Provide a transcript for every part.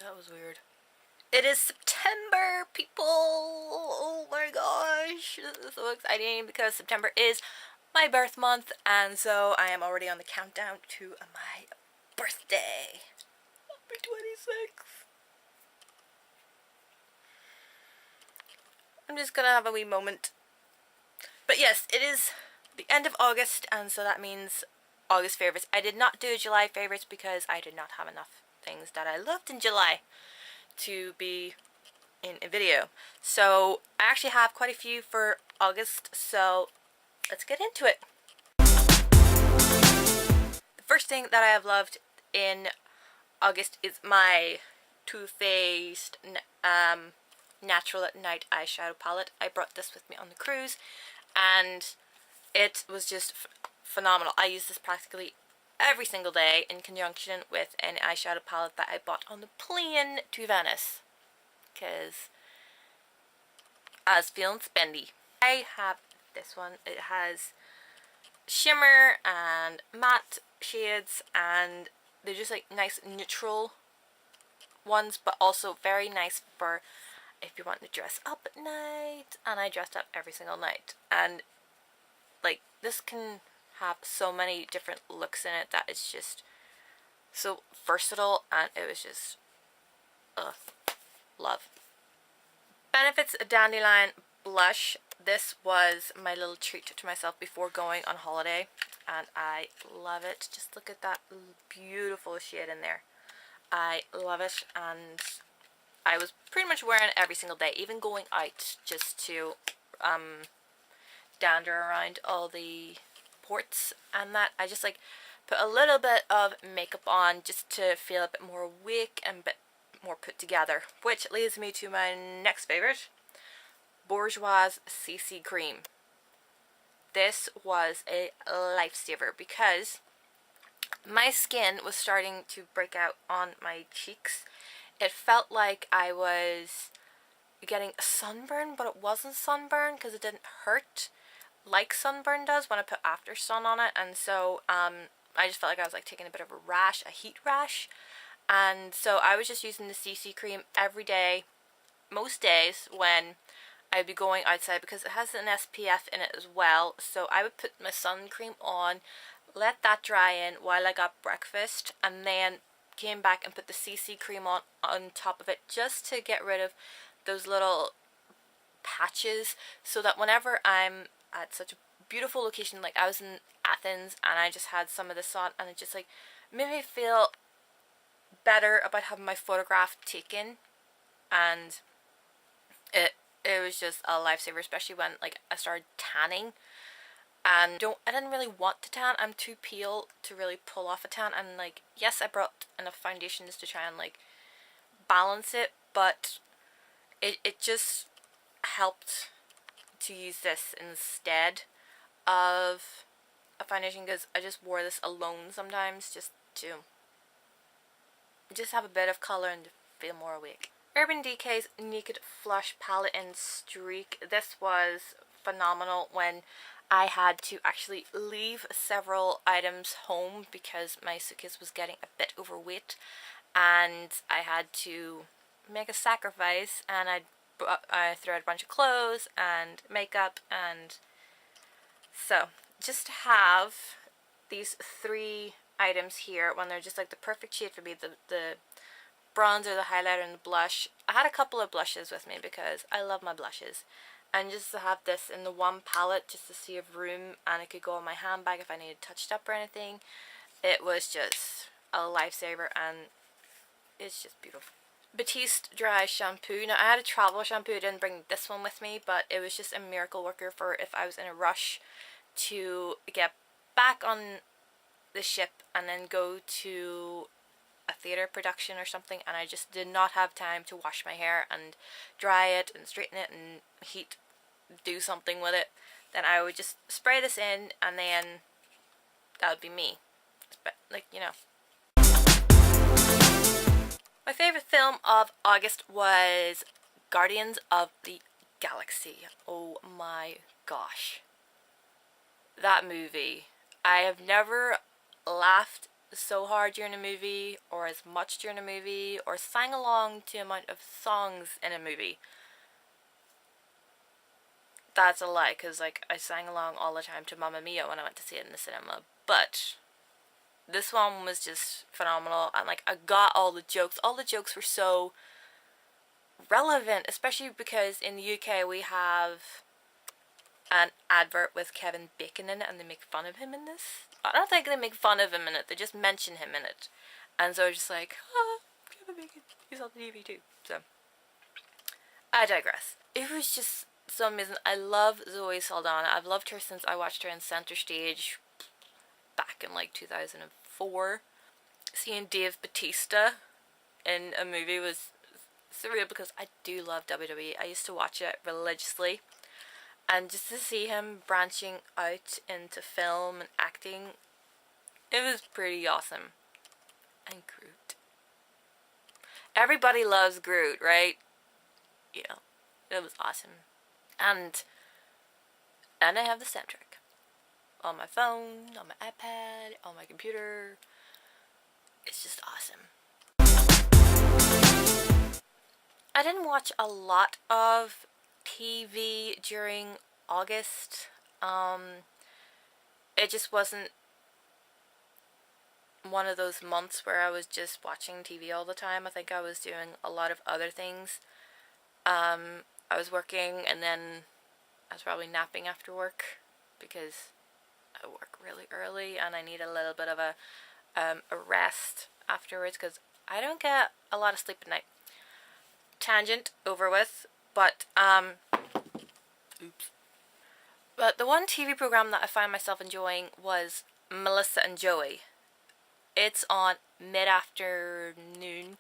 That was weird. It is September, people! Oh my gosh! This is so exciting because September is my birth month, and so I am already on the countdown to my birthday. I'll be 26. I'm just gonna have a wee moment. But yes, it is the end of August, and so that means August favorites. I did not do July favorites because I did not have enough things that I loved in July to be in a video. So I actually have quite a few for August, so let's get into it. The first thing that I have loved in August is my Too Faced Natural at Night eyeshadow palette. I brought this with me on the cruise, and it was just phenomenal. I use this practically every single day in conjunction with an eyeshadow palette that I bought on the plane to Venice, because I was feeling spendy. I have this one. It has shimmer and matte shades, and they're just like nice neutral ones, but also very nice for if you want to dress up at night. And I dressed up every single night, and like this can have so many different looks in it that it's just so versatile, and it was just love. Benefits of Dandelion blush. This was my little treat to myself before going on holiday, and I love it. Just look at that beautiful shade in there. I love it, and I was pretty much wearing it every single day, even going out, just to dander around all the ports and that. I just like put a little bit of makeup on just to feel a bit more awake and a bit more put together, which leads me to my next favorite, Bourjouis CC cream. This was a lifesaver because my skin was starting to break out on my cheeks. It felt like I was getting a sunburn, but it wasn't sunburn because it didn't hurt like sunburn does when I put after sun on it. And so I just felt like I was like taking a bit of a rash, a heat rash. And so I was just using the CC cream every day, most days when I'd be going outside, because it has an SPF in it as well. So I would put my sun cream on, let that dry in while I got breakfast, and then came back and put the CC cream on top of it, just to get rid of those little patches, so that whenever I'm at such a beautiful location, like I was in Athens and I just had some of this on, and it just like made me feel better about having my photograph taken, and it was just a lifesaver, especially when like I started tanning. And I didn't really want to tan. I'm too pale to really pull off a tan, and like yes, I brought enough foundation just to try and like balance it, but it just helped to use this instead of a foundation, because I just wore this alone sometimes just to have a bit of colour and feel more awake. Urban Decay's Naked Flush Palette in Streak. This was phenomenal when I had to actually leave several items home because my suitcase was getting a bit overweight, and I had to make a sacrifice, and I threw out a bunch of clothes and makeup, and so just to have these 3 items here when they're just like the perfect shade for me, the bronzer, the highlighter, and the blush. I had a couple of blushes with me because I love my blushes, and just to have this in the one palette just to see of room, and it could go in my handbag if I needed touched up or anything. It was just a lifesaver, and it's just beautiful. Bastiste Dry Shampoo. Now I had a travel shampoo, I didn't bring this one with me, but it was just a miracle worker for if I was in a rush to get back on the ship and then go to a theatre production or something, and I just did not have time to wash my hair and dry it and straighten it and do something with it. Then I would just spray this in, and then that would be me. Like, you know. My favourite film of August was Guardians of the Galaxy. Oh my gosh. That movie. I have never laughed so hard during a movie, or as much during a movie, or sang along to the amount of songs in a movie. That's a lie, because like I sang along all the time to Mamma Mia when I went to see it in the cinema. But this one was just phenomenal, and like I got all the jokes. All the jokes were so relevant, especially because in the UK we have an advert with Kevin Bacon in it, and they make fun of him in this. I don't think they make fun of him in it, they just mention him in it. And so I was just like, ah, Kevin Bacon, he's on the TV too. So, I digress. It was just so amazing. I love Zoe Saldana. I've loved her since I watched her in Center Stage back in like 2004. Seeing Dave Bautista in a movie was surreal because I do love WWE. I used to watch it religiously. And just to see him branching out into film and acting, it was pretty awesome. And Groot. Everybody loves Groot, right? Yeah, it was awesome. And I have the soundtrack. On my phone, on my iPad, on my computer. It's just awesome. I didn't watch a lot of TV during August. It just wasn't one of those months where I was just watching TV all the time. I think I was doing a lot of other things. I was working, and then I was probably napping after work because I work really early and I need a little bit of a rest afterwards because I don't get a lot of sleep at night. Tangent over with. But, oops. But the one TV program that I found myself enjoying was Melissa and Joey. It's on mid-afternoon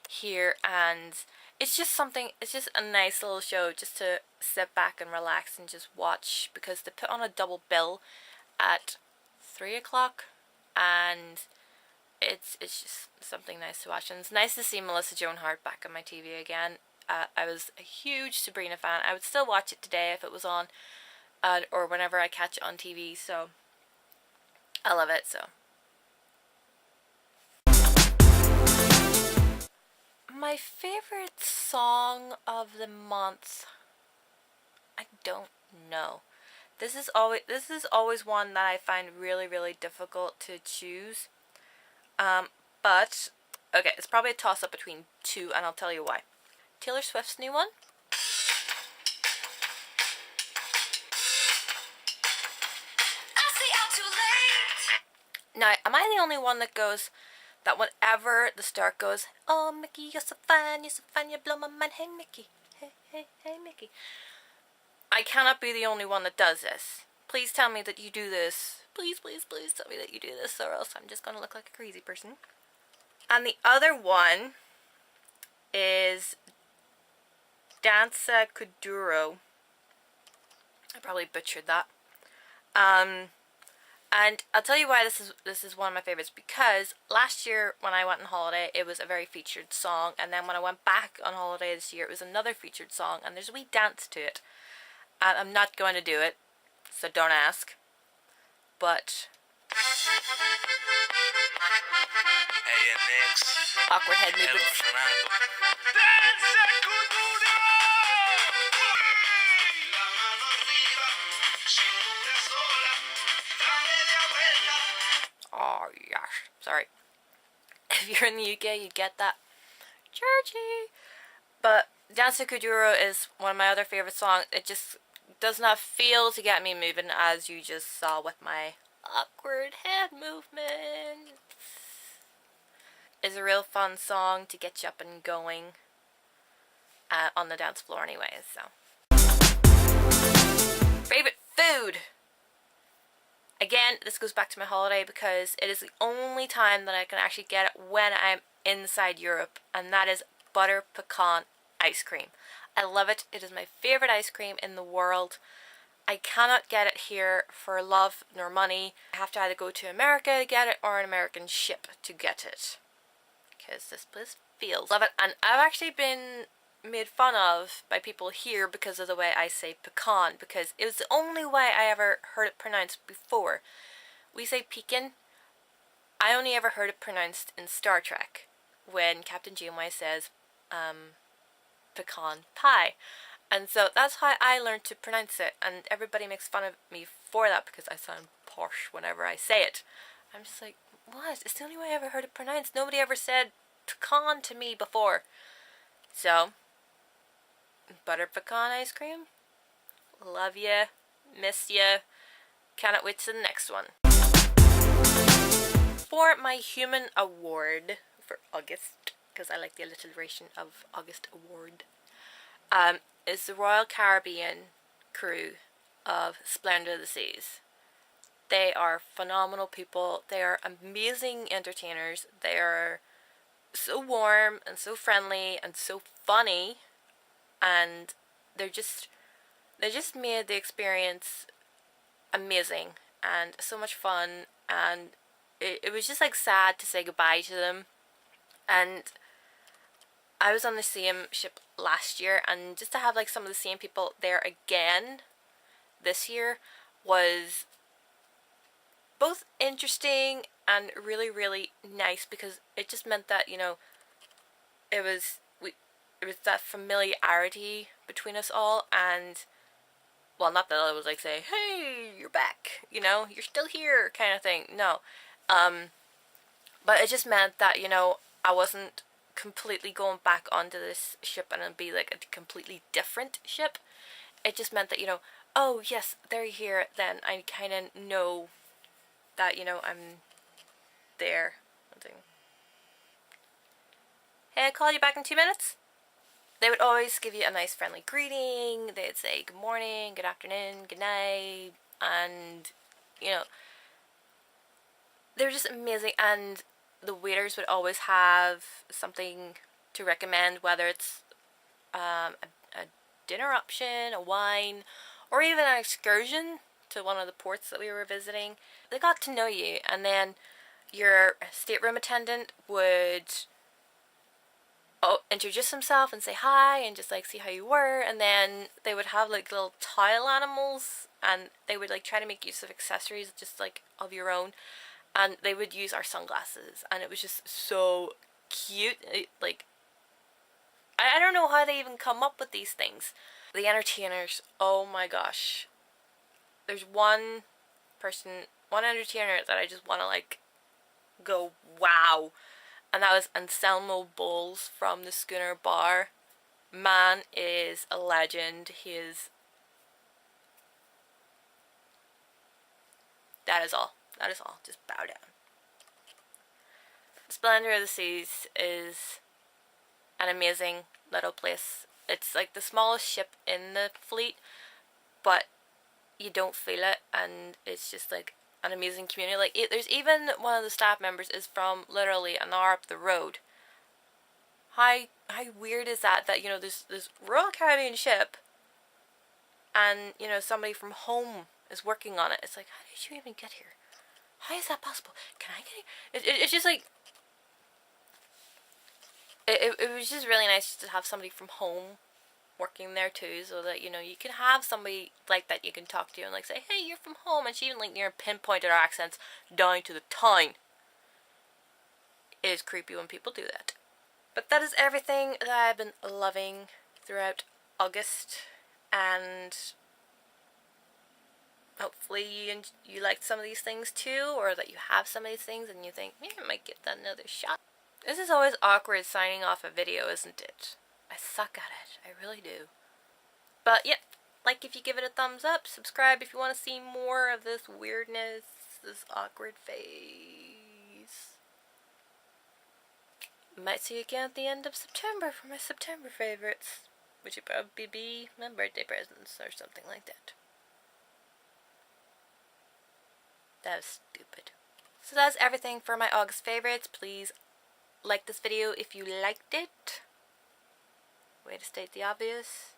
here, and it's just a nice little show just to sit back and relax and just watch, because they put on a double bill at 3 o'clock, and it's just something nice to watch. And it's nice to see Melissa Joan Hart back on my TV again. I was a huge Sabrina fan. I would still watch it today if it was on, or whenever I catch it on TV, so I love it. So my favorite song of the month, I don't know. This is always one that I find really, really difficult to choose. But okay, it's probably a toss-up between two, and I'll tell you why. Taylor Swift's new one. Now, am I the only one that goes, that whenever the start goes, oh Mickey, you're so fine, you blow my mind, hey Mickey, hey Mickey. I cannot be the only one that does this. Please tell me that you do this. Please tell me that you do this, or else I'm just gonna look like a crazy person. And the other one is Danza Kuduro. I probably butchered that. And I'll tell you why this is one of my favorites, because last year when I went on holiday, it was a very featured song, and then when I went back on holiday this year, it was another featured song, and there's a wee dance to it. And I'm not going to do it, so don't ask. But awkward head movements. Oh yes, sorry. If you're in the UK, you get that. Churchy. But Danza Kuduro is one of my other favorite songs. It just does not feel to get me moving, as you just saw with my awkward head movements. It's a real fun song to get you up and going on the dance floor anyways, so. Favorite food! Again, this goes back to my holiday because it is the only time that I can actually get it when I'm inside Europe, and that is butter pecan ice cream. I love it. It is my favorite ice cream in the world. I cannot get it here for love nor money. I have to either go to America to get it or an American ship to get it, because this place feels. Love it. And I've actually been made fun of by people here because of the way I say pecan, because it was the only way I ever heard it pronounced before. We say pecan, I only ever heard it pronounced in Star Trek when Captain Janeway says pecan pie. And so that's how I learned to pronounce it, and everybody makes fun of me for that because I sound posh whenever I say it. I'm just like, what? It's the only way I ever heard it pronounced. Nobody ever said pecan to me before. So, butter pecan ice cream. Love ya. Miss ya. Cannot wait to the next one. For my human award for August, because I like the alliteration of August award, is the Royal Caribbean crew of Splendour of the Seas. They are phenomenal people. They are amazing entertainers. They are so warm and so friendly and so funny, and they just made the experience amazing and so much fun, and it was just like sad to say goodbye to them. And I was on the same ship last year, and just to have like some of the same people there again this year was both interesting and really, really nice, because it just meant that, you know, it was that familiarity between us all. And well, not that I was like say, hey, you're back, you know, you're still here kind of thing. No. But it just meant that, you know, I wasn't completely going back onto this ship and it'd be like a completely different ship. It just meant that, you know, oh yes, they're here, then I kind of know that, you know, I'm there. Hey, I'll call you back in 2 minutes. They would always give you a nice friendly greeting. They'd say good morning, good afternoon, good night, and, you know, they're just amazing. And the waiters would always have something to recommend, whether it's a dinner option, a wine, or even an excursion to one of the ports that we were visiting. They got to know you, and then your stateroom attendant would introduce himself and say hi and just like see how you were. And then they would have like little tile animals, and they would like try to make use of accessories just like of your own, and they would use our sunglasses, and it was just so cute. Like, I don't know how they even come up with these things. The entertainers, oh my gosh, there's one entertainer that I just want to like go wow, and that was Anselmo Bowles from the Schooner Bar. Man is a legend. That is all. Just bow down. Splendour of the Seas is an amazing little place. It's like the smallest ship in the fleet, but you don't feel it, and it's just like an amazing community. Like, there's even one of the staff members is from literally an hour up the road. How weird is that you know, there's this Royal Caribbean ship, and, you know, somebody from home is working on it. It's like, how did you even get here? How is that possible? Can I get here? It's just like, it was just really nice to have somebody from home working there too, so that, you know, you can have somebody like that you can talk to and like say, hey, you're from home, and she even like near pinpointed our accents down to the town. It is creepy when people do that. But that is everything that I've been loving throughout August, and hopefully you liked some of these things too, or that you have some of these things and you think, yeah, I might give that another shot. This is always awkward signing off a video, isn't it? I suck at it. I really do. But yeah, like if you give it a thumbs up, subscribe if you want to see more of this weirdness, this awkward face. Might see you again at the end of September for my September favorites, which would probably be my birthday presents or something like that. That was stupid. So that's everything for my August favorites. Please like this video if you liked it. Way to state the obvious.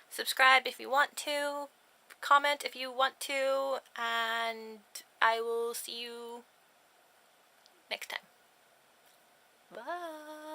Subscribe if you want to. Comment if you want to. And I will see you next time. Bye.